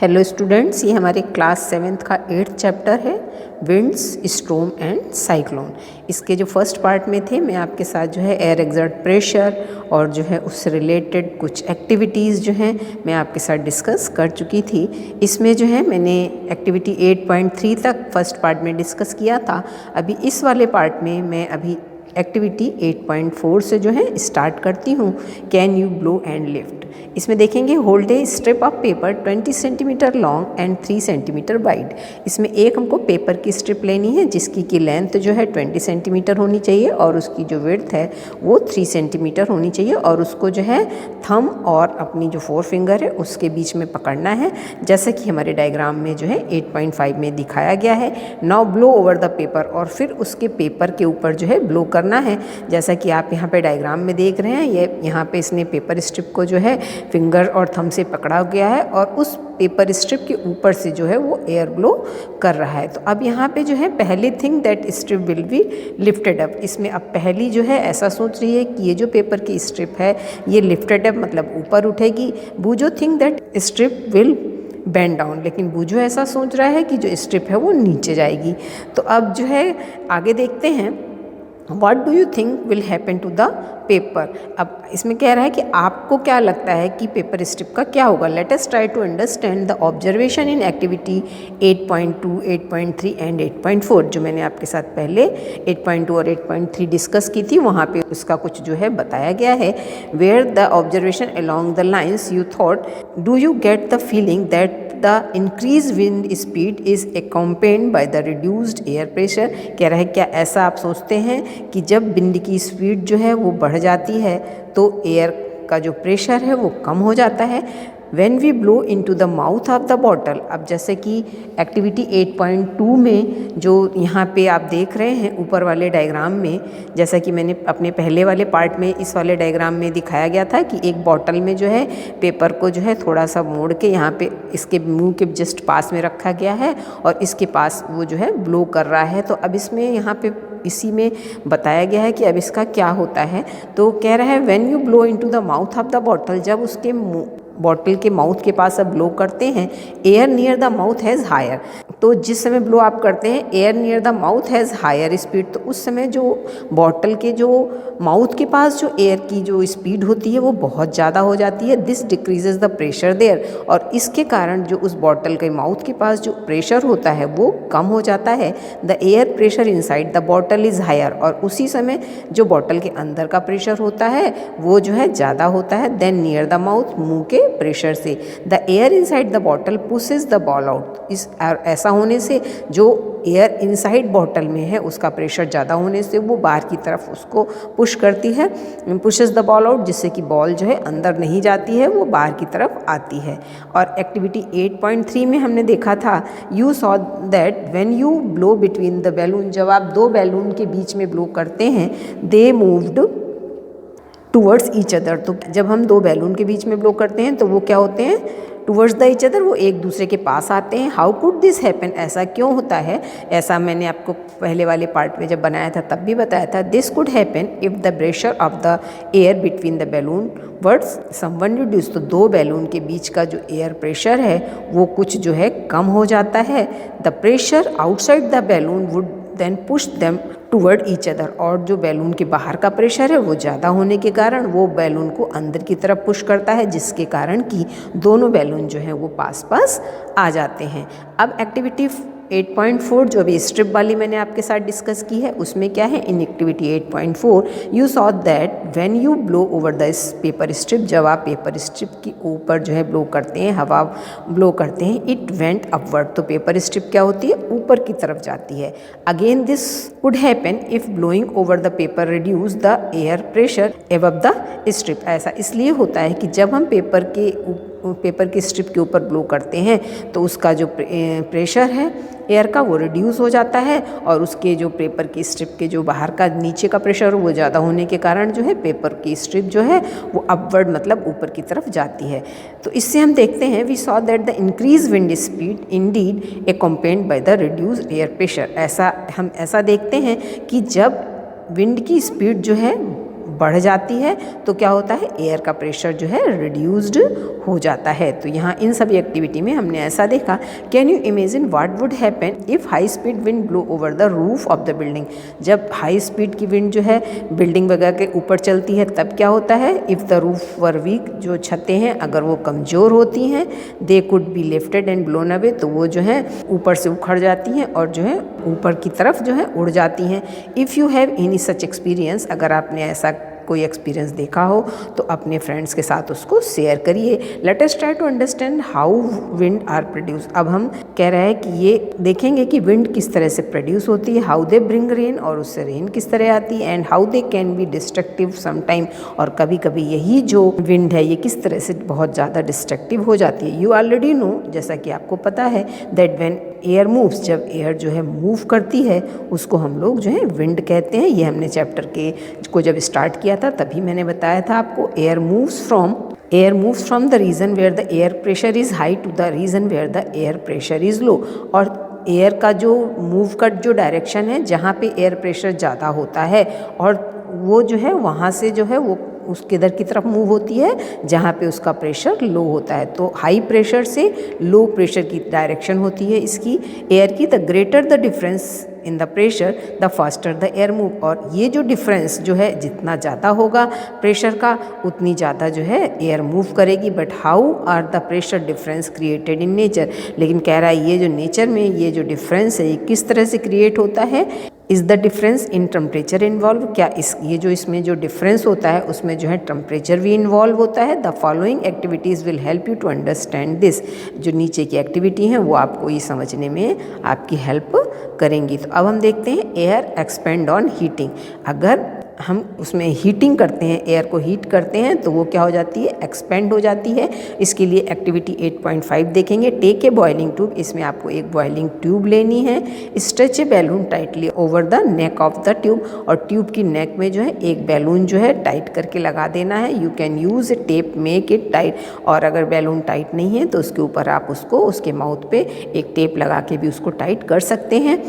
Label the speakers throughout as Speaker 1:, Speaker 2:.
Speaker 1: Hello students, ये हमारे class 7th का 8th चैप्टर है विंड्स, स्टॉर्म एंड साइक्लोन। इसके जो फर्स्ट पार्ट में थे मैं आपके साथ जो है एयर एक्सर्ट प्रेशर और जो है उससे रिलेटेड कुछ एक्टिविटीज़ जो हैं मैं आपके साथ डिस्कस कर चुकी थी। इसमें जो है मैंने एक्टिविटी 8.3 तक फर्स्ट पार्ट में डिस्कस किया था। अभी इस वाले पार्ट में मैं अभी एक्टिविटी 8.4 से जो है स्टार्ट करती हूँ। Can you blow and lift. इसमें देखेंगे hold a strip of paper 20 centimetre long and 3 centimetre wide. इसमें एक हमको पेपर की स्ट्रिप लेनी है जिसकी की लेंथ जो है 20 सेंटीमीटर होनी चाहिए और उसकी जो विड्थ है वो 3 सेंटीमीटर होनी चाहिए और उसको जो है थंब और अपनी जो 4 फिंगर है उसके बीच में पकड़ना है, जैसा कि हमारे डायग्राम में जो है 8.5 में दिखाया गया है। Now blow over the paper, और फिर उसके पेपर के ऊपर जो है ब्लो करना है, जैसा कि आप यहाँ पे डायग्राम में देख रहे हैं। ये यहाँ पे इसने पेपर स्ट्रिप को जो है फिंगर और थंब से पकड़ा गया है और उस पेपर स्ट्रिप के ऊपर से जो है वो एयर ब्लो कर रहा है। तो अब यहाँ पे जो है पहली thing that strip will be lifted up. इसमें अब पहली जो है ऐसा सोच रही है कि ये जो पेपर की स्ट्रिप है ये लिफ्टेड अप मतलब ऊपर उठेगी। Boojho think that strip will bend down, लेकिन बूजो ऐसा सोच रहा है कि जो स्ट्रिप है वो नीचे जाएगी। तो अब जो है आगे देखते हैं What do you think will happen to the paper। अब इसमें कह रहा है कि आपको क्या लगता है कि पेपर स्ट्रिप का क्या होगा। Let us try to understand the observation in activity 8.2, 8.3 and 8.4। जो मैंने आपके साथ पहले 8.2 और 8.3 डिस्कस की थी, वहाँ पे उसका कुछ जो है बताया गया है। Where the observation along the lines you thought, do you get the feeling that the increased wind speed is accompanied by the reduced air pressure। कह रहा है क्या ऐसा आप सोचते हैं कि जब विंड की स्पीड जो है वो बढ़ जाती है तो एयर का जो प्रेशर है वो कम हो जाता है। When we blow into the mouth of the bottle। अब जैसे कि एक्टिविटी 8.2 में जो यहाँ पे आप देख रहे हैं ऊपर वाले डायग्राम में, जैसा कि मैंने अपने पहले वाले पार्ट में इस वाले डायग्राम में दिखाया गया था कि एक बॉटल में जो है पेपर को जो है थोड़ा सा मोड़ के यहाँ पे इसके मुंह के जस्ट पास में रखा गया है और इसके पास वो जो है ब्लो कर रहा है। तो अब इसमें यहाँ पे इसी में बताया गया है कि अब इसका क्या होता है। तो कह रहा है when you blow into the mouth of the bottle, जब उसके बॉटल के माउथ के पास अब ब्लो करते हैं, air near the mouth has higher. तो जिस समय ब्लो आप करते हैं air near the mouth has higher speed, तो उस समय जो बॉटल के जो माउथ के पास जो एयर की जो स्पीड होती है वो बहुत ज़्यादा हो जाती है। This decreases the pressure there, और इसके कारण जो उस बॉटल के माउथ के पास जो प्रेशर होता है वो कम हो जाता है। The air pressure inside the bottle is higher, और उसी समय जो बॉटल के अंदर का प्रेशर होता है वो जो है ज़्यादा होता है देन नियर द माउथ, मुंह के प्रेशर से। The air inside the bottle pushes the ball out. इस ऐसा होने से जो एयर इनसाइड बॉटल में है उसका प्रेशर ज़्यादा होने से वो बाहर की तरफ उसको पुश करती है, पुशेस द बॉल आउट, जिससे कि बॉल जो है अंदर नहीं जाती है, वो बाहर की तरफ आती है। और एक्टिविटी 8.3 में हमने देखा था you saw that when you blow between the balloon, जब आप दो बैलून के बीच में ब्लो करते हैं, they moved towards each other. तो जब हम दो बैलून के बीच में ब्लो करते हैं तो वो क्या होते हैं, टूवर्ड्स द ईच अदर, वो एक दूसरे के पास आते हैं। हाउ कुड दिस हैपन, ऐसा क्यों होता है। ऐसा मैंने आपको पहले वाले पार्ट में जब बनाया था तब भी बताया था। This could happen if the pressure of the air between the balloon words someone reduce. तो दो बैलून के बीच का जो एयर प्रेशर है वो कुछ जो है कम हो जाता है। The pressure outside the balloon would then push them toward each other, और जो बैलून के बाहर का प्रेशर है वो ज़्यादा होने के कारण वो बैलून को अंदर की तरफ पुश करता है, जिसके कारण कि दोनों बैलून जो हैं वो पास पास आ जाते हैं। अब एक्टिविटी 8.4 जो अभी स्ट्रिप वाली मैंने आपके साथ डिस्कस की है उसमें क्या है, in activity 8.4 you saw that when you blow over the paper strip, जब आप पेपर स्ट्रिप के ऊपर जो है ब्लो करते हैं, हवा ब्लो करते हैं, इट वेंट अपवर्ड। तो पेपर स्ट्रिप क्या होती है, ऊपर की तरफ जाती है। Again this could happen if blowing over the paper reduce the air pressure above the strip. ऐसा इसलिए होता है कि जब हम पेपर की स्ट्रिप के ऊपर ब्लो करते हैं तो उसका जो प्रेशर है एयर का वो रिड्यूस हो जाता है और उसके जो पेपर की स्ट्रिप के जो बाहर का नीचे का प्रेशर वो ज़्यादा होने के कारण जो है पेपर की स्ट्रिप जो है वो अपवर्ड मतलब ऊपर की तरफ जाती है। तो इससे हम देखते हैं we saw that the increase wind speed indeed accompanied by the reduce air pressure. हम ऐसा देखते हैं कि जब विंड की स्पीड जो है बढ़ जाती है तो क्या होता है, एयर का प्रेशर जो है रिड्यूस्ड हो जाता है। तो यहाँ इन सभी एक्टिविटी में हमने ऐसा देखा। Can you imagine what would happen if high speed wind blow over the roof of the building. जब हाई स्पीड की विंड जो है बिल्डिंग वगैरह के ऊपर चलती है तब क्या होता है, if the roof were weak, जो छतें हैं अगर वो कमज़ोर होती हैं, they could be lifted and blown away, तो वो जो है ऊपर से उखड़ जाती हैं और जो है ऊपर की तरफ जो है उड़ जाती हैं। If you have any such experience, अगर आपने ऐसा कोई एक्सपीरियंस देखा हो तो अपने फ्रेंड्स के साथ उसको शेयर करिए। Let us try to understand how wind are produce. अब हम कह रहे हैं कि ये देखेंगे कि विंड किस तरह से प्रोड्यूस होती है, हाउ दे ब्रिंग रेन, और उससे रेन किस तरह आती है, and how they can be destructive sometime, और कभी कभी यही जो विंड है ये किस तरह से बहुत ज़्यादा डिस्ट्रक्टिव हो जाती है। यू ऑलरेडी नो, जैसा कि आपको पता है, दैट व्हेन एयर मूव्स, जब एयर जो है मूव करती है उसको हम लोग जो है विंड कहते हैं। ये हमने चैप्टर के को जब स्टार्ट किया था तभी मैंने बताया था आपको। Air moves from the region where the air pressure is high to the region where the air pressure is low. और एयर का जो मूव का जो डायरेक्शन है जहाँ पे एयर प्रेशर ज़्यादा होता है, और वो जो है वहाँ से जो है वो उसके इधर की तरफ मूव होती है जहाँ पे उसका प्रेशर लो होता है। तो हाई प्रेशर से लो प्रेशर की डायरेक्शन होती है इसकी एयर की। The greater the difference in the pressure the faster the air move. और ये जो डिफरेंस जो है जितना ज़्यादा होगा प्रेशर का उतनी ज़्यादा जो है एयर मूव करेगी। But how are the pressure difference created in nature. लेकिन कह रहा है ये जो नेचर में ये जो डिफरेंस है ये किस तरह से क्रिएट होता है। Is the difference in temperature involve. क्या ये जो इसमें जो डिफरेंस होता है उसमें जो है टेम्परेचर भी इन्वॉल्व होता है। The following activities will help you to understand this. जो नीचे की एक्टिविटी हैं वो आपको ये समझने में आपकी हेल्प करेंगी। तो अब हम देखते हैं एयर एक्सपेंड ऑन हीटिंग। अगर हम उसमें हीटिंग करते हैं, एयर को हीट करते हैं तो वो क्या हो जाती है, एक्सपेंड हो जाती है। इसके लिए एक्टिविटी 8.5 देखेंगे। Take a boiling tube. इसमें आपको एक बॉइलिंग ट्यूब लेनी है। Stretch a balloon tightly over the neck of the tube. और ट्यूब की नेक में जो है एक बैलून जो है टाइट करके लगा देना है। You can use A tape make it tight. और अगर बैलून टाइट नहीं है तो उसके ऊपर आप उसको उसके माउथ पे एक टेप लगा के भी उसको टाइट कर सकते हैं।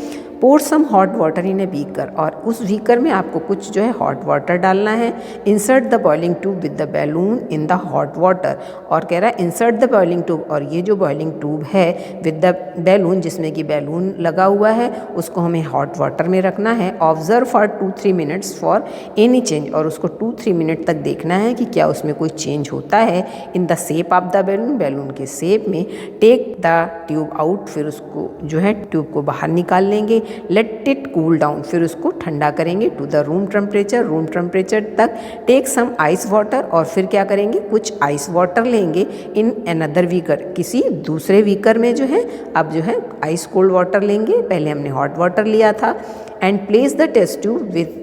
Speaker 1: Pour some hot water in a beaker. और उस बीकर में आपको कुछ जो है हॉट वाटर डालना है। Insert the boiling tube with the balloon in the hot water. और कह रहा है इंसर्ट द बॉइलिंग ट्यूब। और ये जो बॉइलिंग ट्यूब है विद द बैलून, जिसमें कि बैलून लगा हुआ है, उसको हमें हॉट वाटर में रखना है। Observe for 2-3 minutes for any change. और उसको 2-3 मिनट तक देखना है कि क्या उसमें कोई चेंज होता है। In the shape of the balloon, balloon के शेप में। Take the tube out. फिर उसको जो है ट्यूब को बाहर निकाल लेंगे। Let it cool down. फिर उसको ठंडा करेंगे to the room temperature, room temperature तक। Take some ice water. और फिर क्या करेंगे, कुछ आइस वाटर लेंगे इन अनदर बीकर, किसी दूसरे बीकर में जो है अब जो है आइस कोल्ड वाटर लेंगे। पहले हमने हॉट वाटर लिया था। And place the test tube with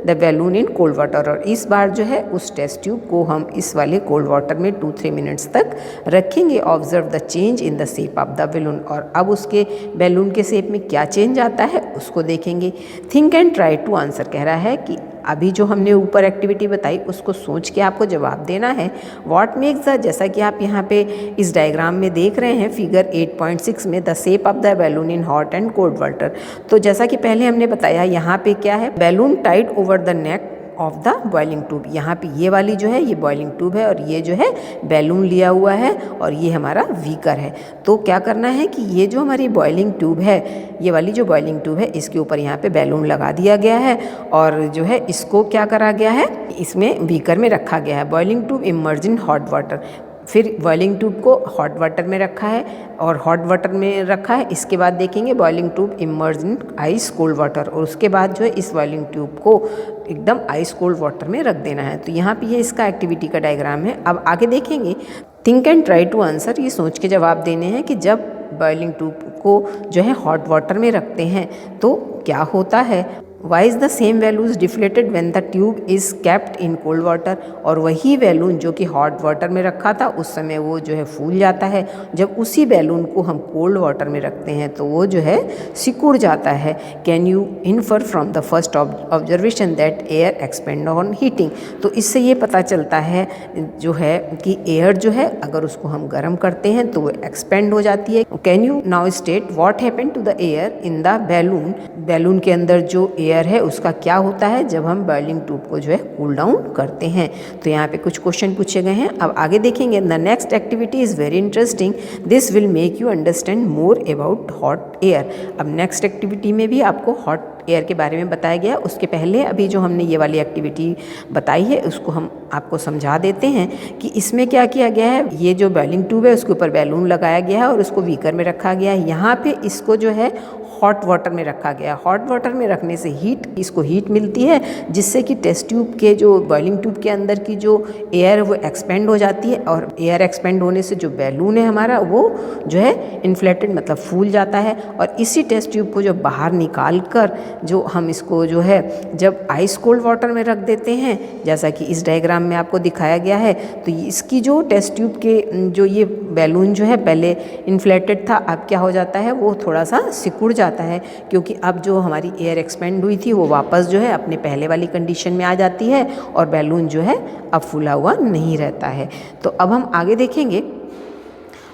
Speaker 1: the balloon in cold water. और इस बार जो है उस टेस्ट ट्यूब को हम इस वाले कोल्ड वाटर में 2-3 मिनट्स तक रखेंगे। Observe the change in the shape of the balloon. और अब उसके बैलून के शेप में क्या चेंज आता है उसको देखेंगे। Think and try to answer. कह रहा है कि अभी जो हमने ऊपर एक्टिविटी बताई उसको सोच के आपको जवाब देना है। व्हाट मेक्स द, जैसा कि आप यहाँ पे इस डायग्राम में देख रहे हैं फिगर 8.6 में, the shape of the balloon in hot and cold water. तो जैसा कि पहले हमने बताया यहाँ पे क्या है, balloon tied over the neck of the boiling tube. यहाँ पे ये वाली जो है ये बॉइलिंग ट्यूब है और ये जो है बैलून लिया हुआ है और ये हमारा बीकर है। तो क्या करना है कि ये जो हमारी बॉइलिंग ट्यूब है, ये वाली जो बॉइलिंग ट्यूब है इसके ऊपर यहाँ पे बैलून लगा दिया गया है और जो है इसको क्या करा गया है, इसमें बीकर में रखा गया है। Boiling tube emerge in hot water. फिर बॉइलिंग ट्यूब को हॉट वाटर में रखा है और हॉट वाटर में रखा है। इसके बाद देखेंगे बॉइलिंग ट्यूब इमर्ज इन आइस कोल्ड वाटर और उसके बाद जो है इस बॉइलिंग ट्यूब को एकदम आइस कोल्ड वाटर में रख देना है। तो यहाँ पे ये इसका एक्टिविटी का डायग्राम है। अब आगे देखेंगे, think and try to answer. ये सोच के जवाब देने हैं कि जब बॉइलिंग ट्यूब को जो है हॉट वाटर में रखते हैं तो क्या होता है। Why is the same values deflated when the tube is kept in cold water. और वही बैलून जो कि हॉट वाटर में रखा था उस समय वो जो है फूल जाता है। जब उसी बैलून को हम कोल्ड वाटर में रखते हैं तो वो जो है सिकुड़ जाता है। Can you infer from the first observation that air expand on heating. तो इससे ये पता चलता है जो है कि एयर जो है अगर उसको हम गर्म करते हैं तो वो एक्सपेंड हो जाती है। Can you now state what happened to the air in the balloon. Balloon के अंदर जो एयर एयर है उसका क्या होता है जब हम बॉइलिंग ट्यूब को जो है कूल डाउन करते हैं। तो यहाँ पे कुछ क्वेश्चन पूछे गए हैं। अब आगे देखेंगे। The next activity is very interesting, this will make you understand more about hot air. अब नेक्स्ट एक्टिविटी में भी आपको हॉट एयर के बारे में बताया गया। उसके पहले अभी जो हमने ये वाली एक्टिविटी बताई है उसको हम आपको समझा देते हैं कि इसमें क्या किया गया है। ये जो बॉइलिंग ट्यूब है उसके ऊपर बैलून लगाया गया है और उसको बीकर में रखा गया है। यहाँ पे इसको जो है हॉट वाटर में रखा गया। हॉट वाटर में रखने से इसको हीट मिलती है, जिससे कि टेस्ट ट्यूब के जो बॉइलिंग ट्यूब के अंदर की जो एयर है वो एक्सपेंड हो जाती है और एयर एक्सपेंड होने से जो बैलून है हमारा वो जो है इन्फ्लेटेड मतलब फूल जाता है। और इसी टेस्ट ट्यूब को जो बाहर निकाल कर जो हम इसको जो है जब आइस कोल्ड वाटर में रख देते हैं, जैसा कि इस डायग्राम में आपको दिखाया गया है, तो इसकी जो टेस्ट ट्यूब के जो ये बैलून जो है पहले इन्फ्लेटेड था, अब क्या हो जाता है वो थोड़ा सा सिकुड़ जाता है, क्योंकि अब जो हमारी एयर एक्सपेंड हुई थी वो वापस जो है अपने पहले वाली कंडीशन में आ जाती है और बैलून जो है अब फूला हुआ नहीं रहता है। तो अब हम आगे देखेंगे।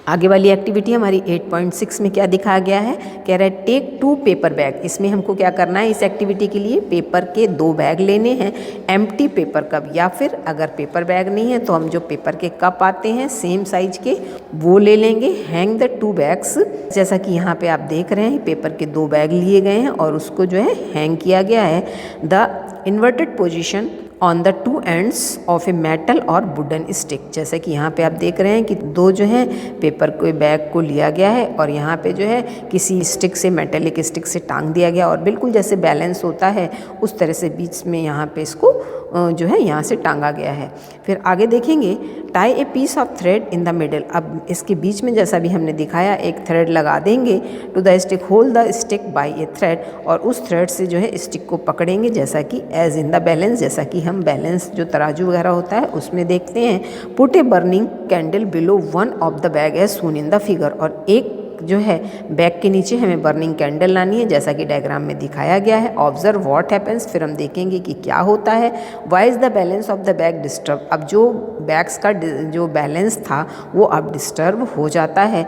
Speaker 1: आगे वाली एक्टिविटी हमारी 8.6 में क्या दिखाया गया है, कह रहा है टेक 2 पेपर बैग। इसमें हमको क्या करना है, इस एक्टिविटी के लिए पेपर के 2 बैग लेने हैं, एम्प्टी पेपर कप, या फिर अगर पेपर बैग नहीं है तो हम जो पेपर के कप आते हैं सेम साइज के वो ले लेंगे। हैंग द 2 बैग्स, जैसा कि यहाँ पे आप देख रहे हैं पेपर के 2 बैग लिए गए हैं और उसको जो है हैंग किया गया है। The inverted position on the 2 ends of a metal और वुडन स्टिक, जैसे कि यहाँ पे आप देख रहे हैं कि 2 जो है पेपर के बैग को लिया गया है और यहाँ पे जो है किसी स्टिक से, मेटेलिक स्टिक से टांग दिया गया और बिल्कुल जैसे बैलेंस होता है उस तरह से बीच में यहाँ पे इसको जो है यहाँ से टांगा गया है। फिर आगे देखेंगे। Tie a piece of thread in the middle. अब इसके बीच में जैसा भी हमने दिखाया एक थ्रेड लगा देंगे। To the stick hold the stick by a thread, और उस थ्रेड से जो है स्टिक को पकड़ेंगे, जैसा कि एज इन द बैलेंस, जैसा कि हम बैलेंस जो तराजू वगैरह होता है उसमें देखते हैं। Put a burning candle below one of the bag as shown in the figure, और एक जो है बैग के नीचे हमें बर्निंग कैंडल लानी है, जैसा कि डायग्राम में दिखाया गया है। ऑब्जर्व व्हाट हैपेंस, फिर हम देखेंगे कि क्या होता है। Why is the balance of the bag disturb, अब जो बैग्स का जो बैलेंस था वो अब डिस्टर्ब हो जाता है।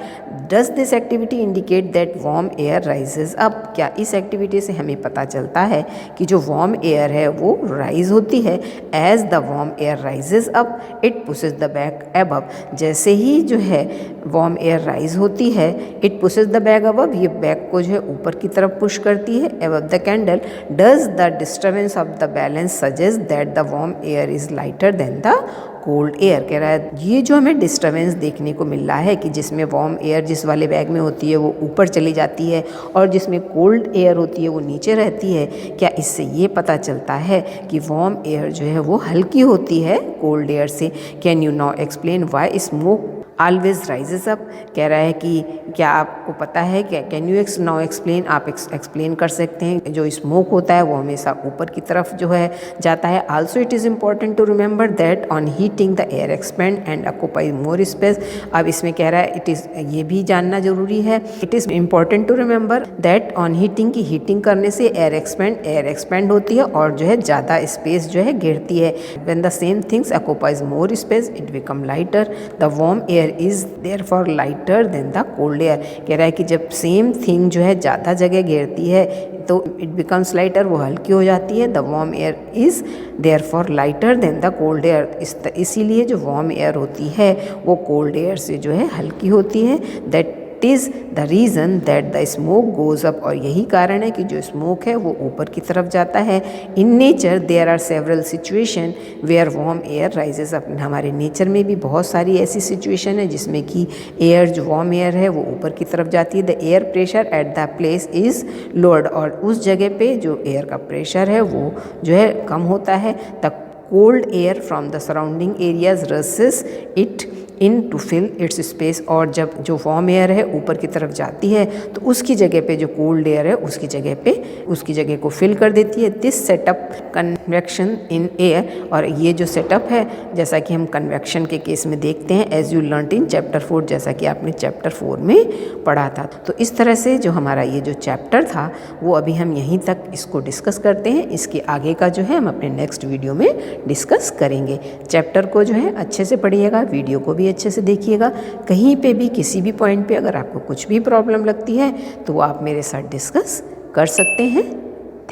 Speaker 1: Does this activity indicate that warm air rises, अब क्या इस एक्टिविटी से हमें पता चलता है कि जो वार्म एयर है वो राइज होती है। As the warm air rises up it pushes the bag above, जैसे ही जो है वार्म एयर राइज होती है it pushes the bag above, ये बैग को जो है ऊपर की तरफ पुश करती है। Above the candle does the disturbance of the balance suggest that the warm air is lighter than the cold air, कह रहा है ये जो हमें डिस्टर्बेंस देखने को मिल रहा है कि जिसमें वार्म एयर जिस वाले बैग में होती है वो ऊपर चली जाती है और जिसमें कोल्ड एयर होती है वो नीचे रहती है, क्या इससे ये पता चलता है कि वार्म एयर जो है वो हल्की होती है कोल्ड एयर से। Can you now explain why smoke always rises up, कह रहा है कि क्या आपको पता है, क्या कैन यू नाउ एक्सप्लेन, आप एक्सप्लेन कर सकते हैं जो स्मोक होता है वो हमेशा ऊपर की तरफ जो है जाता है। Also it is important to remember that on heating the air expand and occupy more space, अब इसमें कह रहा है इट इज़, ये भी जानना जरूरी है। It is important to remember that on heating, की हीटिंग करने से एयर एक्सपेंड होती है और जो है ज़्यादा स्पेस जो है घेरती है। When the same things occupies more space it become lighter, the warm air is therefore lighter than the cold air, कह रहा है कि जब सेम थिंग जो है ज़्यादा जगह घेरती है तो इट बिकम्स लाइटर, वो हल्की हो जाती है। The warm air is therefore lighter than the cold air, इसीलिए जो वार्म एयर होती है वो कोल्ड एयर से जो है हल्की होती है। That is the reason that the smoke goes up, और यही कारण है कि जो स्मोक है वो ऊपर की तरफ जाता है। In nature there are several situation where warm air rises up, हमारे नेचर में भी बहुत सारी ऐसी सिचुएशन है जिसमें कि एयर जो वार्म एयर है वो ऊपर की तरफ जाती है। The air pressure at the place is lowered, और उस जगह पे जो एयर का प्रेशर है वो जो है कम होता है। The cold air from the surrounding areas rushes it in to fill its space, और जब जो वार्म एयर है ऊपर की तरफ जाती है तो उसकी जगह पे जो कोल्ड एयर है उसकी जगह को फिल कर देती है। This setup convection in air, और ये जो सेटअप है जैसा कि हम कन्वेक्शन के केस में देखते हैं as you learned in chapter 4, जैसा कि आपने चैप्टर 4 में पढ़ा था। तो इस तरह से जो हमारा ये जो चैप्टर था वो अभी हम यहीं तक इसको डिस्कस करते हैं। इसके आगे का जो है हम अपने नेक्स्ट वीडियो में डिस्कस करेंगे। चैप्टर को जो है अच्छे से पढ़िएगा, वीडियो को भी अच्छे से देखिएगा। कहीं पे भी किसी भी पॉइंट पे अगर आपको कुछ भी प्रॉब्लम लगती है तो आप मेरे साथ डिस्कस कर सकते हैं।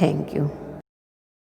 Speaker 1: Thank you.